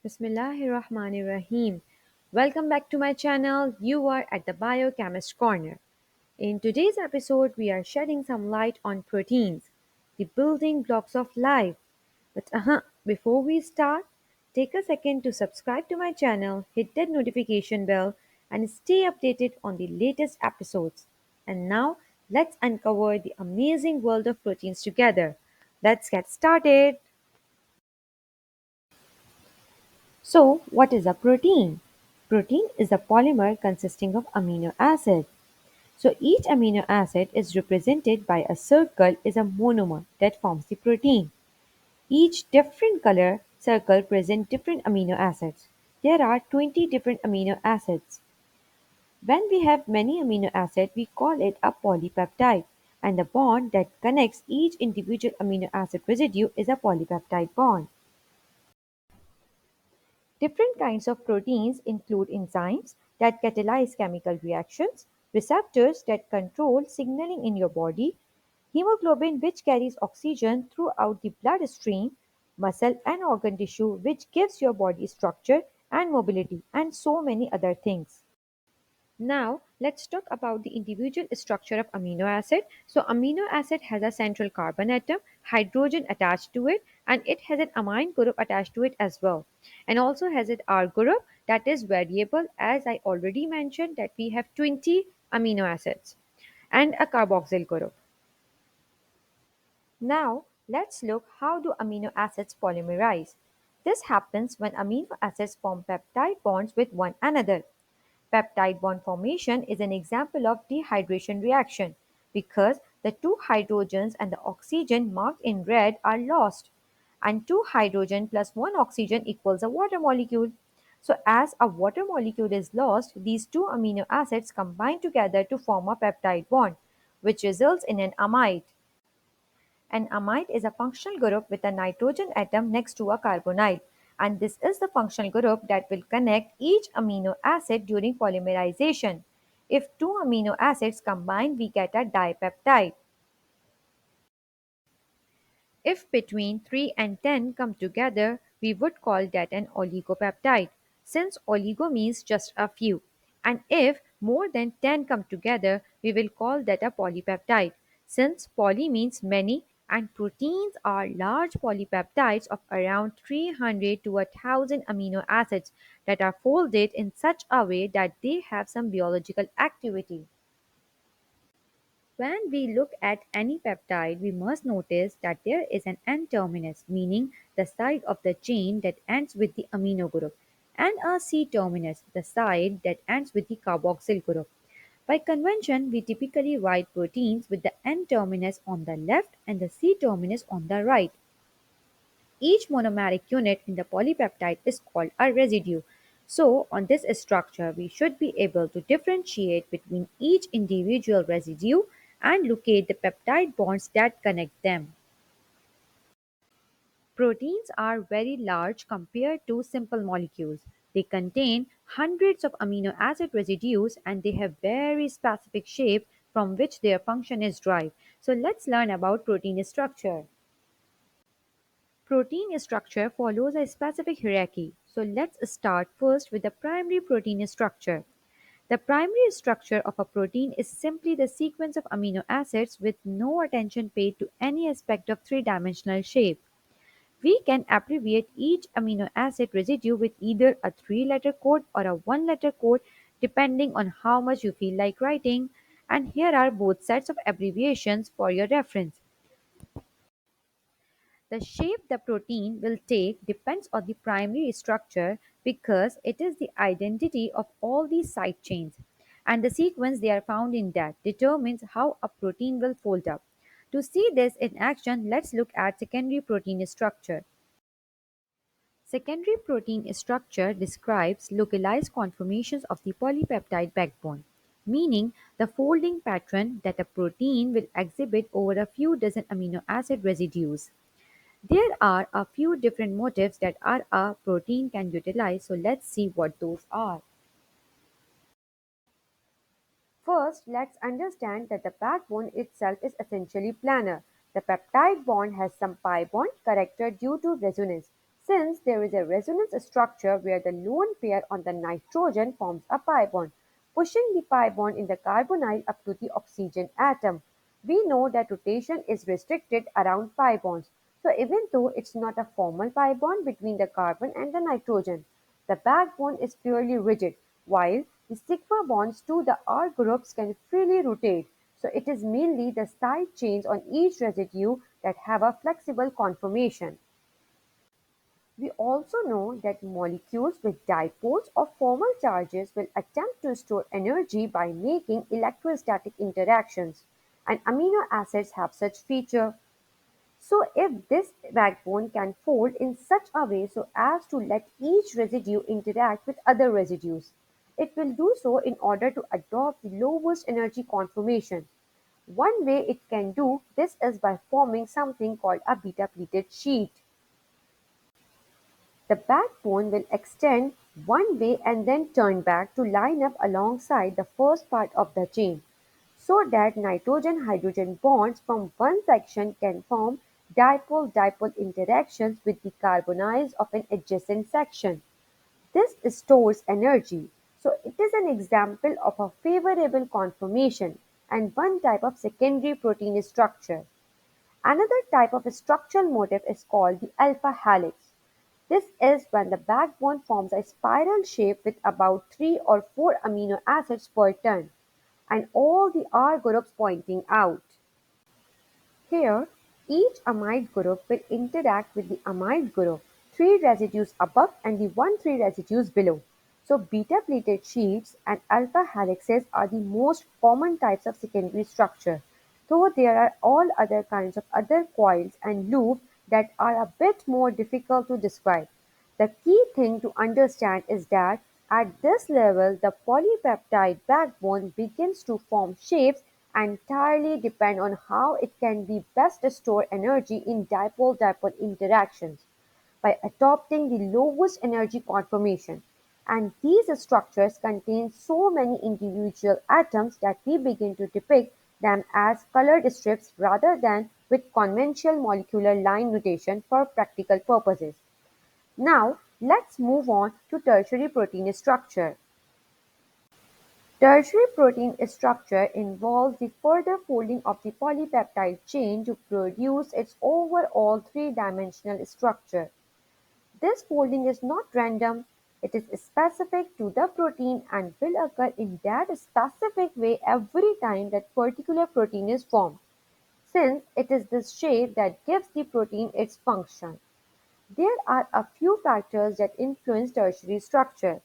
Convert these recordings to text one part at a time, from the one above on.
Bismillahirrahmanirrahim. Welcome back to my channel. You are at the Biochemist Corner. In today's episode, we are shedding some light on proteins, the building blocks of life. But before we start, take a second to subscribe to my channel, hit that notification bell, and stay updated on the latest episodes. And now, let's uncover the amazing world of proteins together. Let's get started. So, what is a protein? Protein is a polymer consisting of amino acids. So, each amino acid is represented by a circle is a monomer that forms the protein. Each different color circle presents different amino acids. There are 20 different amino acids. When we have many amino acids, we call it a polypeptide, and the bond that connects each individual amino acid residue is a polypeptide bond. Different kinds of proteins include enzymes that catalyze chemical reactions, receptors that control signaling in your body, hemoglobin which carries oxygen throughout the bloodstream, muscle and organ tissue which gives your body structure and mobility, and so many other things. Now, let's talk about the individual structure of amino acid. So, amino acid has a central carbon atom, hydrogen attached to it, and it has an amine group attached to it as well. And also has an R group that is variable, as I already mentioned that we have 20 amino acids, and a carboxyl group. Now, let's look how do amino acids polymerize. This happens when amino acids form peptide bonds with one another. Peptide bond formation is an example of dehydration reaction because the two hydrogens and the oxygen marked in red are lost, and two hydrogen plus one oxygen equals a water molecule. So as a water molecule is lost, these two amino acids combine together to form a peptide bond, which results in an amide. An amide is a functional group with a nitrogen atom next to a carbonyl, and this is the functional group that will connect each amino acid during polymerization. If two amino acids combine, we get a dipeptide. If between 3 and 10 come together, we would call that an oligopeptide, since oligo means just a few. And if more than 10 come together, we will call that a polypeptide, since poly means many and proteins are large polypeptides of around 300 to 1000 amino acids that are folded in such a way that they have some biological activity. When we look at any peptide, we must notice that there is an N-terminus, meaning the side of the chain that ends with the amino group, and a C-terminus, the side that ends with the carboxyl group. By convention, we typically write proteins with the N-terminus on the left and the C-terminus on the right. Each monomeric unit in the polypeptide is called a residue. So, on this structure, we should be able to differentiate between each individual residue and locate the peptide bonds that connect them. Proteins are very large compared to simple molecules. They contain hundreds of amino acid residues and they have very specific shape from which their function is derived. So, let's learn about protein structure. Protein structure follows a specific hierarchy. So let's start first with the primary protein structure. The primary structure of a protein is simply the sequence of amino acids with no attention paid to any aspect of three-dimensional shape. We can abbreviate each amino acid residue with either a three-letter code or a one-letter code depending on how much you feel like writing. And here are both sets of abbreviations for your reference. The shape the protein will take depends on the primary structure because it is the identity of all these side chains, and the sequence they are found in that determines how a protein will fold up. To see this in action, let's look at secondary protein structure. Secondary protein structure describes localized conformations of the polypeptide backbone, meaning the folding pattern that a protein will exhibit over a few dozen amino acid residues. There are a few different motifs that a protein can utilize, so let's see what those are. First, let's understand that the backbone itself is essentially planar. The peptide bond has some pi bond character due to resonance. since there is a resonance structure where the lone pair on the nitrogen forms a pi bond, pushing the pi bond in the carbonyl up to the oxygen atom. We know that rotation is restricted around pi bonds, so even though it's not a formal pi bond between the carbon and the nitrogen, the backbone is purely rigid, while the sigma bonds to the R groups can freely rotate, so it is mainly the side chains on each residue that have a flexible conformation. We also know that molecules with dipoles or formal charges will attempt to store energy by making electrostatic interactions, and amino acids have such feature. So if this backbone can fold in such a way so as to let each residue interact with other residues, it will do so in order to adopt the lowest energy conformation. One way it can do this is by forming something called a beta pleated sheet. The backbone will extend one way and then turn back to line up alongside the first part of the chain, so that nitrogen-hydrogen bonds from one section can form dipole-dipole interactions with the carbonyls of an adjacent section. This stores energy, so it is an example of a favorable conformation and one type of secondary protein structure. Another type of structural motif is called the alpha helix. This is when the backbone forms a spiral shape with about 3 or 4 amino acids per turn, and all the R groups pointing out. Here, each amide group will interact with the amide group, three residues above and the one three residues below. So beta pleated sheets and alpha helices are the most common types of secondary structure, though there are all other kinds of other coils and loops that are a bit more difficult to describe. The key thing to understand is that at this level the polypeptide backbone begins to form shapes entirely depend on how it can be best store energy in dipole-dipole interactions by adopting the lowest energy conformation. And these structures contain so many individual atoms that we begin to depict them as colored strips rather than with conventional molecular line notation for practical purposes. Now, let's move on to tertiary protein structure. Tertiary protein structure involves the further folding of the polypeptide chain to produce its overall three-dimensional structure. This folding is not random, it is specific to the protein and will occur in that specific way every time that particular protein is formed, since it is this shape that gives the protein its function. There are a few factors that influence tertiary structure.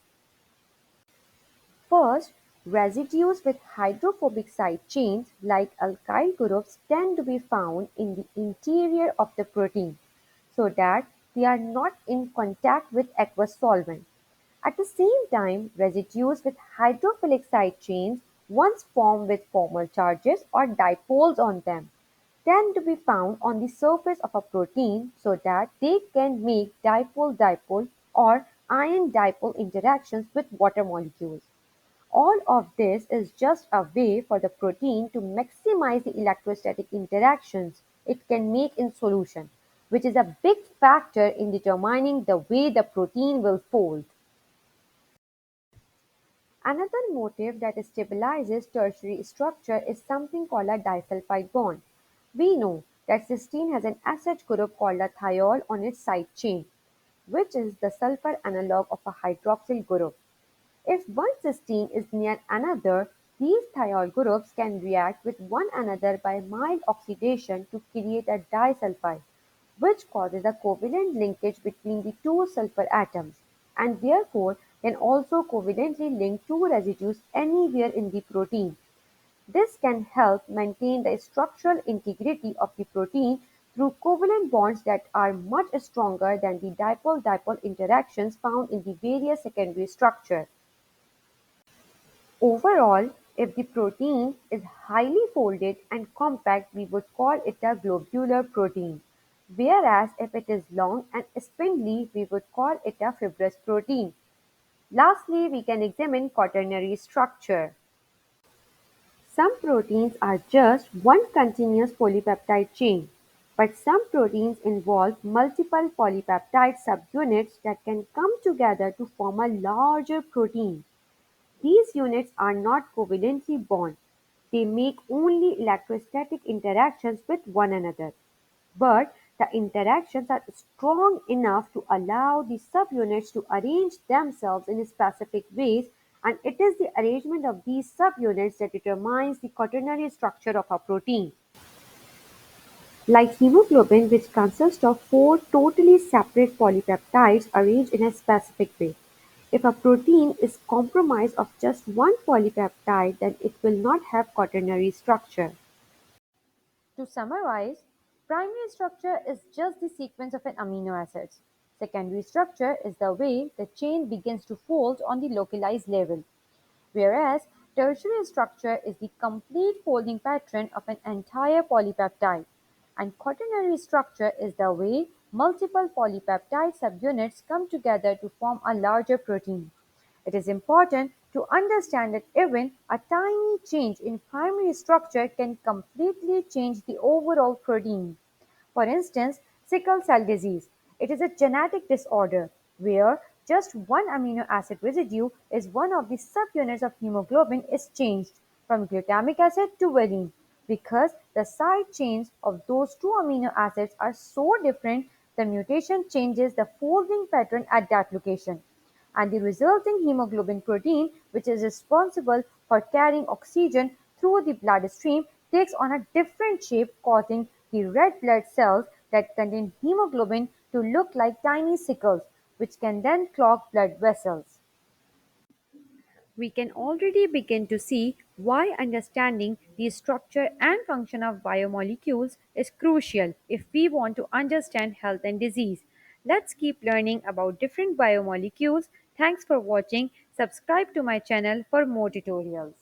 First, residues with hydrophobic side chains, like alkyl groups, tend to be found in the interior of the protein, so that they are not in contact with aqueous solvent. At the same time, residues with hydrophilic side chains, once formed with formal charges or dipoles on them, tend to be found on the surface of a protein so that they can make dipole-dipole or ion-dipole interactions with water molecules. All of this is just a way for the protein to maximize the electrostatic interactions it can make in solution, which is a big factor in determining the way the protein will fold. Another motif that stabilizes tertiary structure is something called a disulfide bond. We know that cysteine has an acid group called a thiol on its side chain, which is the sulfur analog of a hydroxyl group. If one cysteine is near another, these thiol groups can react with one another by mild oxidation to create a disulfide, which causes a covalent linkage between the two sulfur atoms, and therefore can also covalently link two residues anywhere in the protein. This can help maintain the structural integrity of the protein through covalent bonds that are much stronger than the dipole-dipole interactions found in the various secondary structures. Overall, if the protein is highly folded and compact, we would call it a globular protein, whereas if it is long and spindly, we would call it a fibrous protein. Lastly, we can examine quaternary structure. Some proteins are just one continuous polypeptide chain. But some proteins involve multiple polypeptide subunits that can come together to form a larger protein. These units are not covalently bound. They make only electrostatic interactions with one another. But the interactions are strong enough to allow the subunits to arrange themselves in specific ways, and it is the arrangement of these subunits that determines the quaternary structure of a protein. Like hemoglobin, which consists of four totally separate polypeptides arranged in a specific way. If a protein is compromised of just one polypeptide, then it will not have quaternary structure. To summarize, primary structure is just the sequence of an amino acids. Secondary structure is the way the chain begins to fold on the localized level, whereas tertiary structure is the complete folding pattern of an entire polypeptide, and quaternary structure is the way multiple polypeptide subunits come together to form a larger protein. It is important to understand that even a tiny change in primary structure can completely change the overall protein. For instance, sickle cell disease. It is a genetic disorder where just one amino acid residue is one of the subunits of hemoglobin is changed from glutamic acid to valine because the side chains of those two amino acids are so different the mutation changes the folding pattern at that location and the resulting hemoglobin protein, which is responsible for carrying oxygen through the bloodstream, takes on a different shape, causing the red blood cells that contain hemoglobin to look like tiny sickles, which can then clog blood vessels. We can already begin to see why understanding the structure and function of biomolecules is crucial if we want to understand health and disease. Let's keep learning about different biomolecules. Thanks for watching. Subscribe to my channel for more tutorials.